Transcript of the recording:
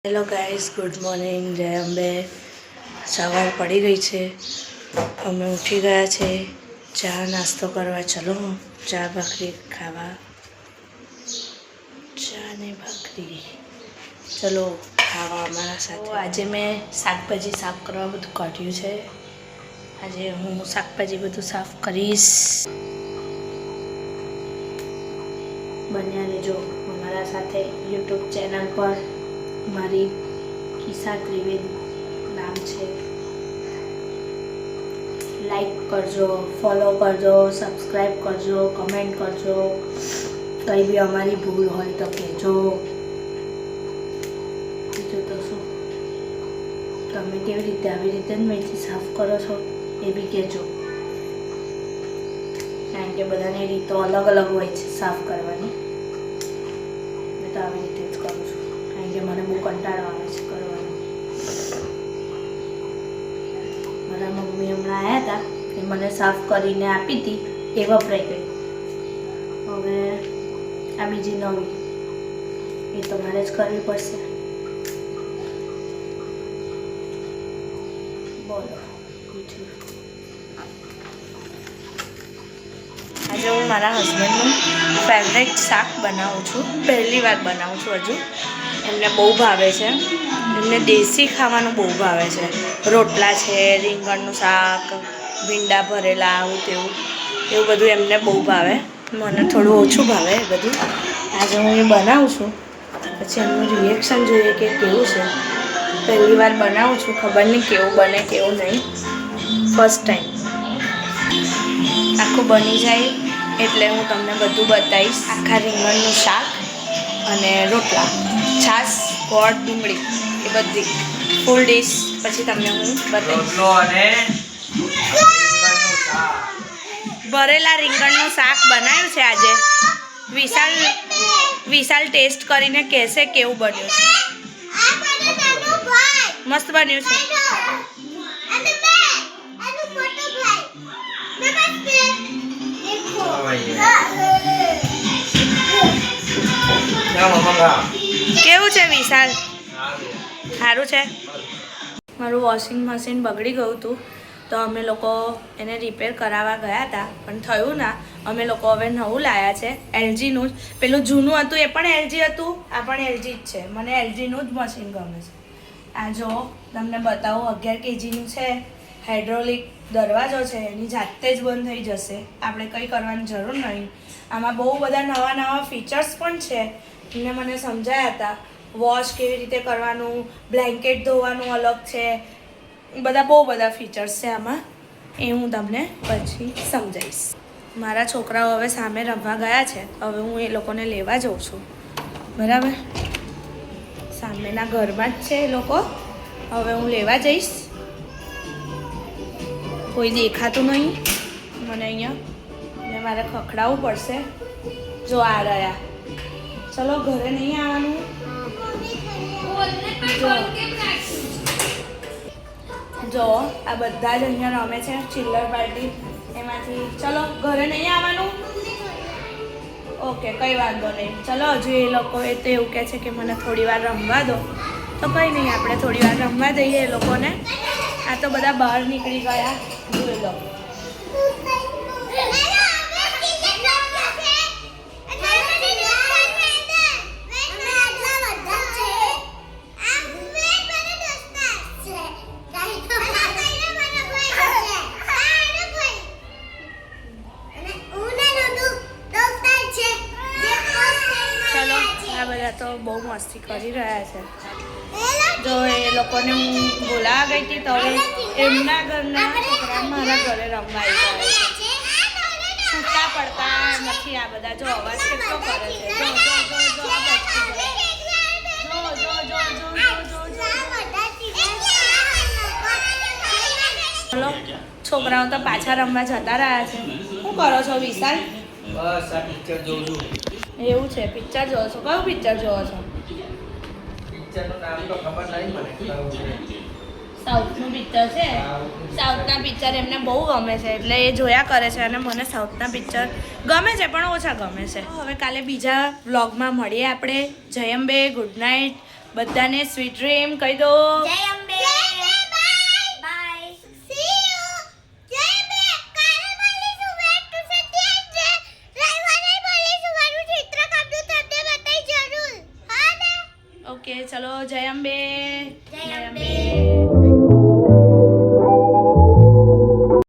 Hello guys, good morning. જય અંબે. સવાર પડી ગઈ છે, અમે ઉઠી ગયા છે. ચા નાસ્તો કરવા ચલો, ચા ભાખરી ખાવા. ચા ને ભાખરી ચલો ખાવા અમારા સાથે. આજે મેં શાકભાજી સાફ કરવા બધું કાઢ્યું છે. આજે હું શાકભાજી બધું સાફ કરીશ. બન્યા રહેજો અમારા સાથે યુટ્યુબ ચેનલ પર. મારી કિસ્સા ત્રિવેદી નામ છે. લાઈક કરજો, ફોલો કરજો, સબસ્ક્રાઈબ કરજો, કમેન્ટ કરજો. કંઈ બી અમારી ભૂલ હોય તો કહેજો. બીજું તો શું, તમે કેવી રીતે આવી રીતે જ મેથી સાફ કરો છો એ બી કહેજો. કારણ કે બધાની રીતો અલગ અલગ હોય છે સાફ કરવાની. મેં તો આવી રીતે જ કરું છું, કારણ કે મને બહુ કંટાળો આવે છે કરવાનો. મારા મમ્મી હમણાં આવ્યા હતા, એ મને સાફ કરીને આપી હતી, એ વપરાઈ ગઈ. હવે આ બીજી નવી, એ તમારે જ કરવી પડશે. બોલો બીજું. આજે હું મારા હસબન્ડનું ફેવરેટ શાક બનાવું છું. પહેલી વાર બનાવું છું. હજુ એમને બહુ ભાવે છે. એમને દેશી ખાવાનું બહુ ભાવે છે. રોટલા છે, રીંગણનું શાક, ભીંડા ભરેલા, આવું તેવું એવું બધું એમને બહુ ભાવે. મને થોડું ઓછું ભાવે એ બધું. આજે હું એ બનાવું છું, પછી એમનું રિએક્શન જોઈએ કે કેવું છે. પહેલી વાર બનાવું છું, ખબર નહીં કેવું બને કેવું નહીં. First time. આખું બની જાય એટલે હું તમને બધું બતાવીશ. આખા રીંગણનું શાક અને રોટલા, છાશ, ગોળ, ડુંગળી, એ બધી ફૂલ ડીશ પછી તમને હું બતાવીશ. ભરેલા રીંગણનું શાક બનાવ્યું છે આજે. વિશાલ ટેસ્ટ કરીને કહેશે કેવું બન્યું છે. મસ્ત બન્યું છે. કેવું છે વિશાલ? સારું છે. મારું વોશિંગ મશીન બગડી ગયું હતું, તો અમે લોકો એને રિપેર કરાવવા ગયા હતા, પણ થયું ના. અમે લોકો હવે નવું લાવ્યા છે, એલજીનું જ. પેલું જૂનું હતું એ પણ એલજી હતું, આ પણ એલજી જ છે. મને એલજીનું જ મશીન ગમે છે. આ જો તમને બતાવું, 11 kgનું છે. હાઇડ્રોલિક દરવાજો છે, એની જાતે જ બંધ થઈ જશે, આપણે કંઈ કરવાની જરૂર નહીં. આમાં બહુ બધા નવા નવા ફીચર્સ પણ છે. એમને મને સમજાયા હતા. વોશ કેવી રીતે કરવાનું, બ્લેન્કેટ ધોવાનું અલગ છે, બહુ બધા ફીચર્સ છે આમાં. એ હું તમને પછી સમજાવીશ. મારા છોકરાઓ હવે સામે રમવા ગયા છે. હવે હું એ લોકોને લેવા જાઉં છું, બરાબર. સામેના ઘરમાં જ છે એ લોકો. હવે હું લેવા જઈશ. કોઈ દેખાતું નહીં મને અહીંયા, એટલે મારે ખખડાવવું પડશે. જો આ રહ્યા. ચલો, ઘરે નહીં આવવાનું. જો આ બધા જ અહીંયા રમે છે ચિલ્લર પાર્ટી. એમાંથી ચલો, ઘરે નહીં આવવાનું. ઓકે, કંઈ વાંધો નહીં. ચલો, હજુ એ લોકો એ તો એવું કહે છે કે મને થોડી વાર રમવા દો, તો કંઈ નહીં, આપણે થોડી વાર રમવા દઈએ એ લોકોને. આ તો બધા બહાર નીકળી ગયા, જોઈ લો. તો બહુ મસ્તી કરી રહ્યા છે. જો એ લોકોને હું બોલાવા ગઈ હતી, તો હવે એમના ઘરના છોકરા મારા ઘરે રમવા આવી ગયા છે. છૂટા પડતા નથી આ બધા. જો અવાજ કેટલો કરે છે. ચલો, છોકરાઓ તો પાછા રમવા જતા રહ્યા છે. શું કરો છો વિશાલ? બસ આ પિક્ચર જોઉં છું. એવું છે, પિક્ચર જોવો છો? કયું પિક્ચર જોવો છો? પિક્ચરનું નામ તો ખબર નહીં મને. સાઉથનું પિક્ચર છે. સાઉથના પિક્ચર એમને બહુ ગમે છે, એટલે એ જોયા કરે છે. અને મને સાઉથના પિક્ચર ગમે છે, પણ ઓછા ગમે છે. હવે કાલે બીજા વ્લોગમાં મળીએ આપણે. જય અંબે, ગુડ નાઇટ. બધાને સ્વીટ ડ્રીમ કહી દો. જય અંબે. બાય. C you. જય અંબે. કાલે મળીશું. વેટ ટુ સત્યાવીસ રવિવારે મળીશું. મારું ચિત્ર કાપ્યું તમને બતાવી જરૂર. હા ને. ઓકે ચલો જય અંબે. જય અંબે.